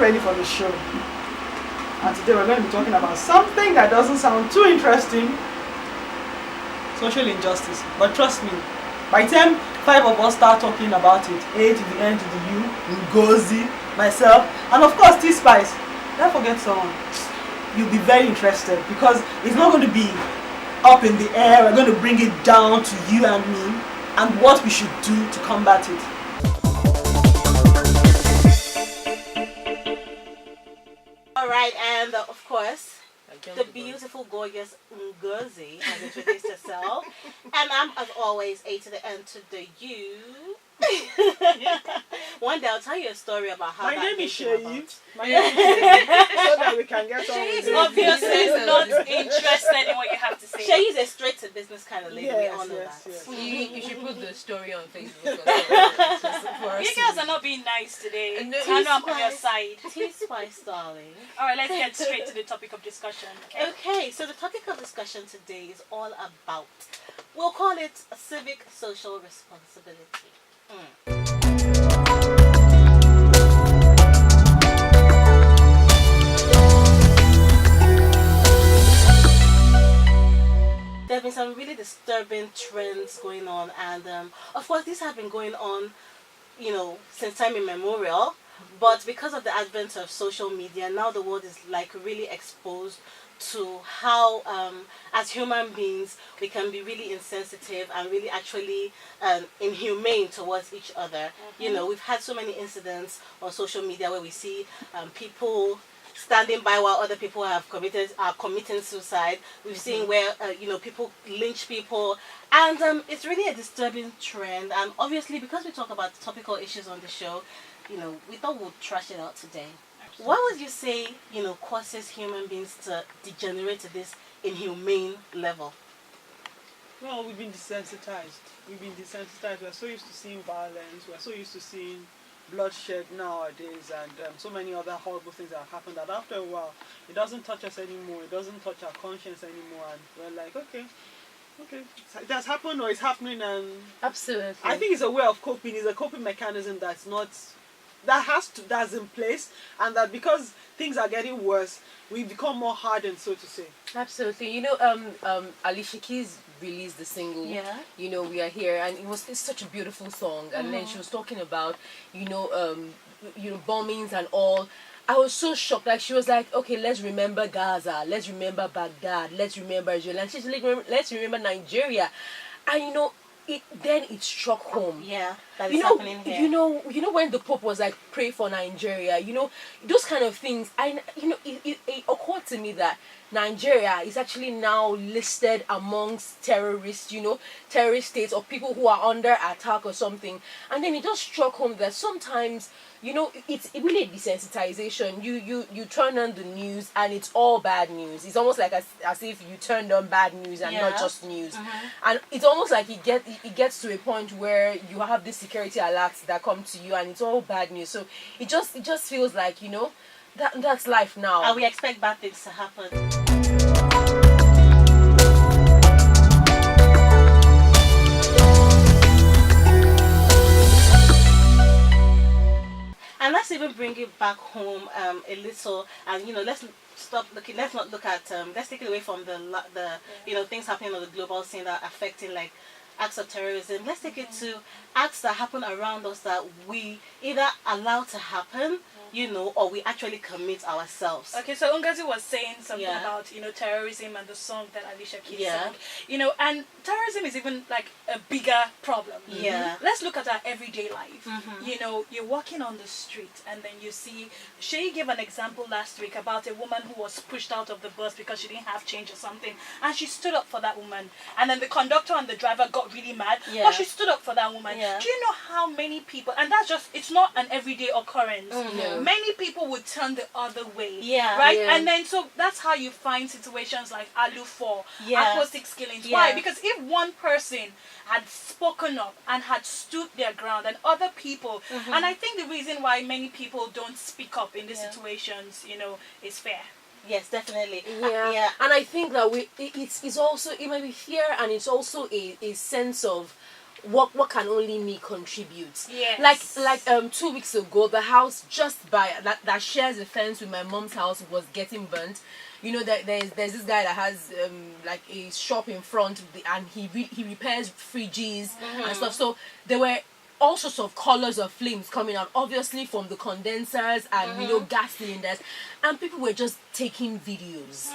ready for the show. And today we're going to be talking about something that doesn't sound too interesting. Social injustice. But trust me, by the time 5 of us start talking about it, A to the N to the U, Ngozi, myself, and of course T-Spice, don't forget someone. You'll be very interested because it's not going to be up in the air. We're going to bring it down to you and me and what we should do to combat it. Alright, and of course, the beautiful, gorgeous Ngozi has introduced herself. And I'm, as always, A to the N to the U. One day I'll tell you a story about how My that name is came about. Sheyi. My name is Sheyi. So that we can get on with She's it. obviously not interested in what you have to say. Sheyi is a straight to business kind of lady. We all know that. Yes. You should put the story on Facebook. You girls are not being nice today. No, I know I'm on your side. T-Spice, darling. Alright, let's get straight to the topic of discussion. Okay, so the topic of discussion today is all about, we'll call it a civic social responsibility. There have been some really disturbing trends going on, and of course these have been going on, since time immemorial. But because of the advent of social media, now the world is like really exposed to how, as human beings, we can be really insensitive and really actually inhumane towards each other. We've had so many incidents on social media where we see people standing by while other people are committing suicide. We've seen where people lynch people, and it's really a disturbing trend. And obviously, because we talk about topical issues on the show, we thought we'd trash it out today. What would you say, causes human beings to degenerate to this inhumane level? Well, we've been desensitized. We're so used to seeing violence. We're so used to seeing bloodshed nowadays, and so many other horrible things that have happened that after a while, it doesn't touch us anymore. It doesn't touch our conscience anymore, and we're like, okay, it has happened or it's happening, and Absolutely. I think it's a way of coping. It's a coping mechanism that's in place, and that because things are getting worse, we become more hardened, so to say. Absolutely. Alicia Keys released the single. Yeah. We Are Here, and it's such a beautiful song. And then she was talking about, bombings and all. I was so shocked. Like, she was like, okay, let's remember Gaza, let's remember Baghdad, let's remember Israel, and she's like, let's remember Nigeria. And it struck home. Yeah, that is happening here. When the Pope was like, pray for Nigeria, those kind of things. It occurred to me that Nigeria is actually now listed amongst terrorist states or people who are under attack or something. And then it just struck home that sometimes, it's really a desensitization. You turn on the news and it's all bad news. It's almost like as if you turned on bad news and not just news. And it's almost like it gets to a point where you have these security alerts that come to you and it's all bad news. So it just feels like, that's life now. And we expect bad things to happen. And let's even bring it back home a little, and let's stop looking. Let's not look at. Let's take it away from the things happening on the global scene that are affecting like acts of terrorism. Let's take it to acts that happen around us that we either allow to happen, or we actually commit ourselves. Okay, so Ngozi was saying something about, terrorism and the song that Alicia Keys sang. And terrorism is even like a bigger problem. Yeah. Let's look at our everyday life. You're walking on the street and then you see, Sheyi gave an example last week about a woman who was pushed out of the bus because she didn't have change or something, and she stood up for that woman. And then the conductor and the driver got really mad, but she stood up for that woman. Yeah. Do you know how many people, and it's not an everyday occurrence. Many people would turn the other way. Yeah. Right? Yeah. And then so that's how you find situations like Alu 4, Yeah. Aqua 6 killings. Yeah. Why? Because if one person had spoken up and had stood their ground and other people, and I think the reason why many people don't speak up in these situations, is fair. Yes, definitely. Yeah. And I think that it might be fear, and it's also a sense of what can only me contribute. Yes. Like 2 weeks ago, the house just by that shares a fence with my mom's house was getting burnt. You know that there's this guy that has like a shop in front and he repairs fridges and stuff. So there were all sorts of colors of flames coming out, obviously from the condensers and gas cylinders, and people were just taking videos.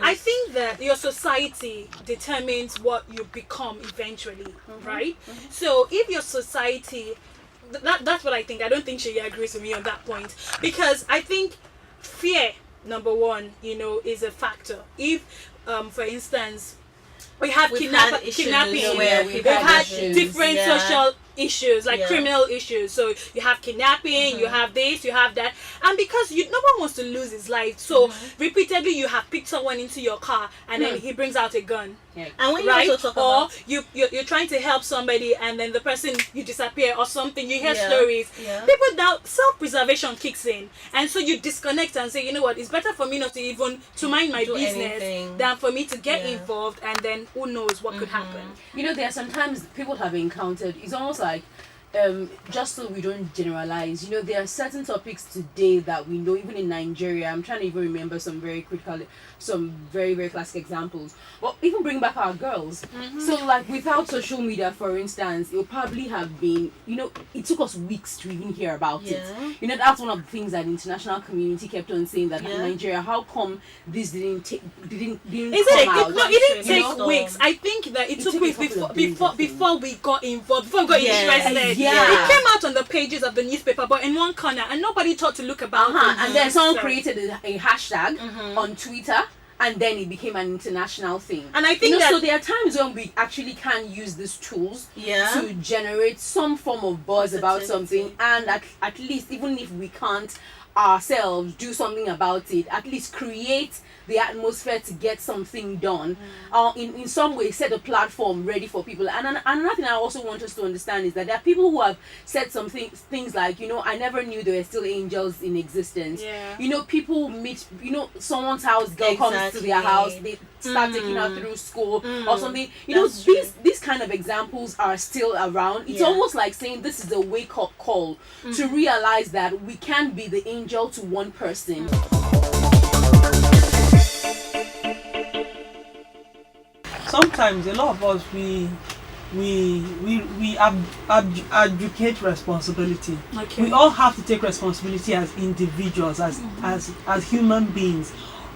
I think that your society determines what you become eventually, right? So if your society, that's what I think. I don't think she agrees with me on that point, because I think fear, number one, is a factor. If, for instance, we have kidnapping, we've had different social issues, like criminal issues. So you have kidnapping, you have this, you have that, and because no one wants to lose his life, so repeatedly you have picked someone into your car and then he brings out a gun. And when you also talk about, you're trying to help somebody and then the person, you disappear or something, you hear stories. People now, self-preservation kicks in, and so you disconnect and say, you know what, it's better for me not to even to mind my business than for me to get involved, and then who knows what could happen. There are sometimes people have encountered, it's almost like just so we don't generalize, there are certain topics today that we know, even in Nigeria. I'm trying to even remember some very very classic examples, but even bring back our girls. So like without social media, for instance, it would probably have been, it took us weeks to even hear about it. That's one of the things that the international community kept on saying, that Nigeria, how come this didn't come out? It didn't take weeks. I think that it took weeks before we got involved, before we got interested. It came out on the pages of the newspaper, but in one corner, and nobody thought to look about it. And then someone created a hashtag on Twitter, and then it became an international thing. And I think so there are times when we actually can use these tools to generate some form of buzz about something, and at least, even if we can't ourselves do something about it, at least create the atmosphere to get something done, in some way set a platform ready for people. And another thing I also want us to understand is that there are people who have said some things like, I never knew there were still angels in existence. People meet, someone's house, girl comes to their house, they start taking her through school or something. These kind of examples are still around. It's almost like saying this is a wake-up call to realize that we can't be the angel to one person. Sometimes a lot of us we advocate responsibility. We all have to take responsibility as individuals, as human beings,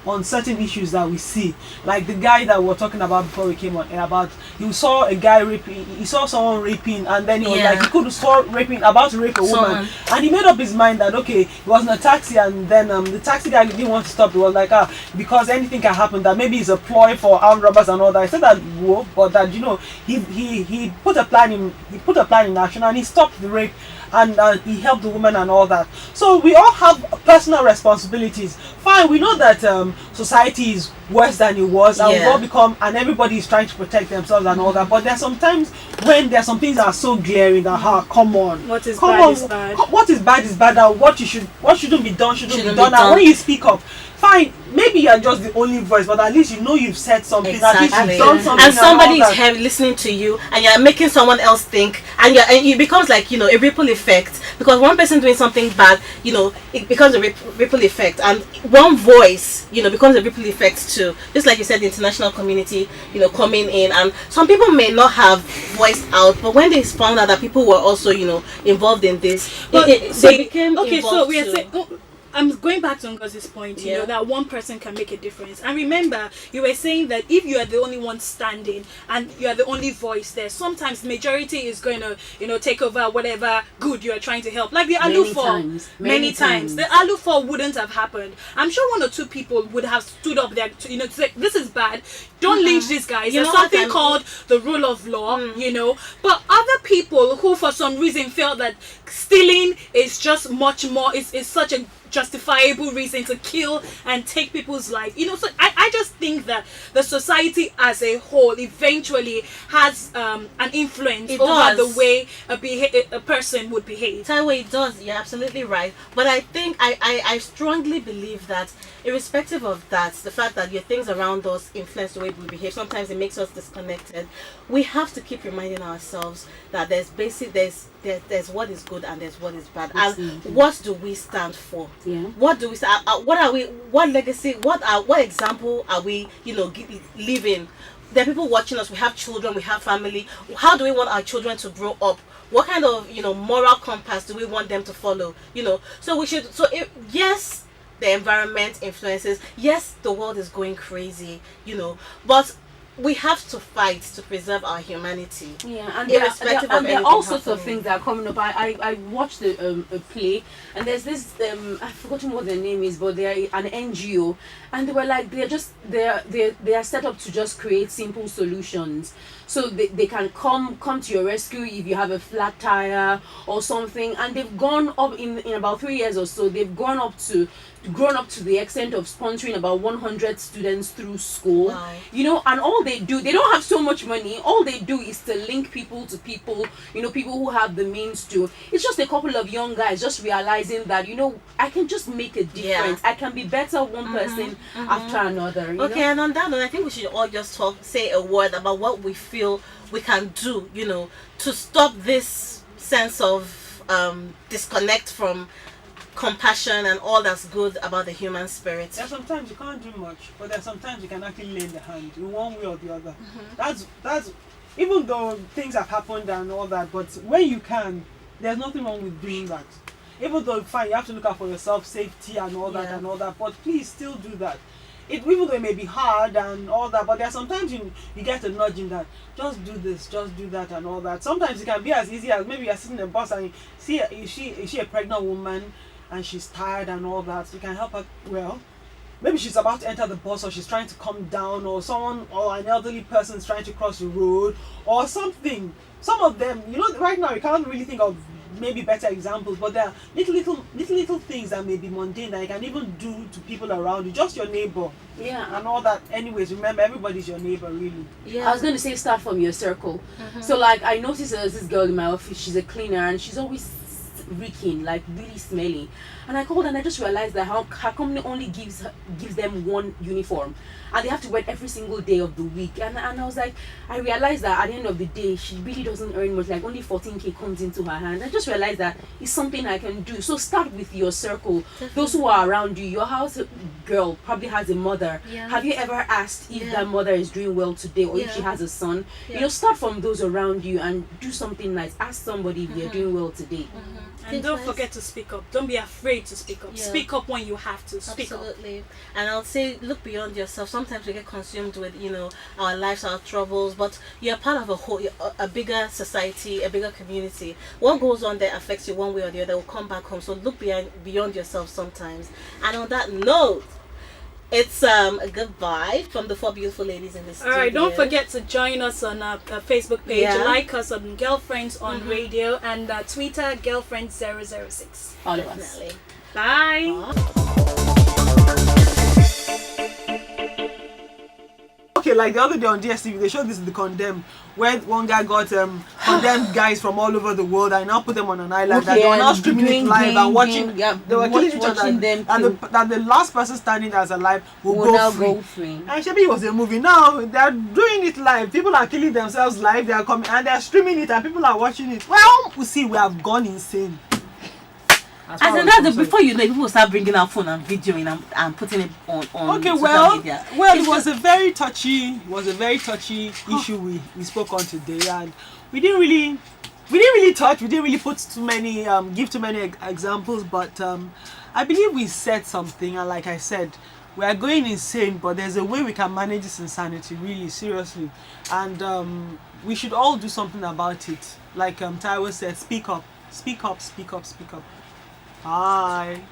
on certain issues that we see. Like the guy that we were talking about before we came on air, about he saw a guy raping, he saw someone raping, and then he was like, he could saw raping, about to rape a woman, and he made up his mind that he was in a taxi, and then the taxi guy didn't want to stop. He was like, because anything can happen, that maybe it's a ploy for armed robbers and all that. I said that, but that he put a plan in action, and he stopped the rape, and he helped the woman and all that. So we all have personal responsibilities. Fine, we know that society is worse than it was, and we've all become, and everybody is trying to protect themselves and all that. But there's sometimes when there's some things that are so glaring that, come on, what is bad is bad. What is bad is bad. That what shouldn't be done shouldn't be done. And when you speak up, fine, maybe you're just the only voice, but at least you've said something. Exactly. At least you've done something, and somebody is here listening to you, and you're making someone else think, and it becomes like a ripple effect, because one person doing something bad, it becomes a ripple effect, and one voice becomes a ripple effect too. Just like you said, the international community coming in, and some people may not have voiced out, but when they found out that people were also involved in this, they became okay. Involved So we are too. saying, I'm going back to Ngozi's point, that one person can make a difference. And remember, you were saying that if you are the only one standing and you are the only voice there, sometimes the majority is going to, take over whatever good you are trying to help. Like the Alu many times. The Alu wouldn't have happened. I'm sure one or two people would have stood up there to say, this is bad. Don't lynch these guys. There's something called the rule of law, But other people who for some reason felt that stealing is just much more, is such a justifiable reason to kill and take people's life. You know, so I just think that the society as a whole eventually has an influence It over does. the way a person would behave. Taiwo, it does. You're absolutely right. But I think I strongly believe that irrespective of that, the fact that your things around us influence the way we behave, sometimes it makes us disconnected. We have to keep reminding ourselves that there's what is good and there's what is bad. And what do we stand for? Yeah. What do we stand? What are we? What legacy? What example are we? Living? There are people watching us. We have children. We have family. How do we want our children to grow up? What kind of moral compass do we want them to follow? So we should. So yes, the environment influences. Yes, the world is going crazy. But we have to fight to preserve our humanity. Yeah, and irrespective of there are anything all sorts of happening. things that are coming up. I watched a play, and there's this I've forgotten what their name is, but they're an NGO, and they were like they are set up to just create simple solutions, so they can come to your rescue if you have a flat tire or something. And they've gone up in about 3 years or so. They've grown up to the extent of sponsoring about 100 students through school. Wow. And all they do, they don't have so much money. All they do is to link people to people, people who have the means to. It's just a couple of young guys just realizing that, I can just make a difference. Yeah. I can be better one person after another. Okay, and on that note, I think we should all just say a word about what we feel we can do, to stop this sense of disconnect from compassion and all that's good about the human spirit. There are sometimes you can't do much, but there are sometimes you can actually lend a hand in one way or the other. That's even though things have happened and all that, but when you can, there's nothing wrong with doing that. Even though fine, you have to look out for yourself, safety and all that and all that, but please still do that. Even though it may be hard and all that, but there are sometimes you get a nudge in that, just do this, just do that and all that. Sometimes it can be as easy as maybe you're sitting in a bus and you see, is she a pregnant woman and she's tired and all that, you can help her. Well, maybe she's about to enter the bus, or she's trying to come down, or someone, or an elderly person is trying to cross the road or something. Some of them, right now you can't really think of maybe better examples, but there are little things that may be mundane that you can even do to people around you, just your neighbor. Yeah. And all that. Anyways, remember, everybody's your neighbor, really. Yeah. I was going to say start from your circle. So like I noticed there's this girl in my office, she's a cleaner, and she's always reeking, like really smelly. And I called and I just realized that her company only gives them one uniform, and they have to wear it every single day of the week. And I was like, I realized that at the end of the day, she really doesn't earn much, like only 14k comes into her hand. I just realized that it's something I can do. So start with your circle, those who are around you. Your house girl probably has a mother. Yeah. Have you ever asked if Yeah. that mother is doing well today, or if Yeah. she has a son? Yeah. Start from those around you and do something nice. Ask somebody if they're doing well today. And don't forget to speak up. Don't be afraid to speak up. Yeah. Speak up when you have to. Speak up. Absolutely. And I'll say, look beyond yourself. Sometimes we get consumed with, our lives, our troubles, but you're part of a bigger society, a bigger community. What goes on there affects you one way or the other. Will come back home. So look beyond yourself sometimes. And on that note, it's a goodbye from the four beautiful ladies in the studio. Alright, don't forget to join us on our Facebook page. Yeah. Like us on Girlfriends on Radio, and Twitter, Girlfriends006. All of us. Definitely. Bye. Okay, like the other day on DSTV, they showed this in The Condemned, where one guy got condemned guys from all over the world and now put them on an island, and they were now streaming it live and watching. They were killing each other, watching them and the last person standing as alive will now go go free. free. And Shebi was a movie. Now they're doing it live. People are killing themselves live. They are coming and they're streaming it, and people are watching it. Well, we see, we have gone insane. And then that's before you know it, people start bringing out phone and videoing and putting it on Okay, social media. it was a very touchy issue we spoke on today, and we didn't really touch, we didn't really put too many give too many examples, but I believe we said something, and like I said, we are going insane, but there's a way we can manage this insanity, really seriously, and we should all do something about it. Like Taiwo said, speak up, speak up, speak up, speak up. Bye.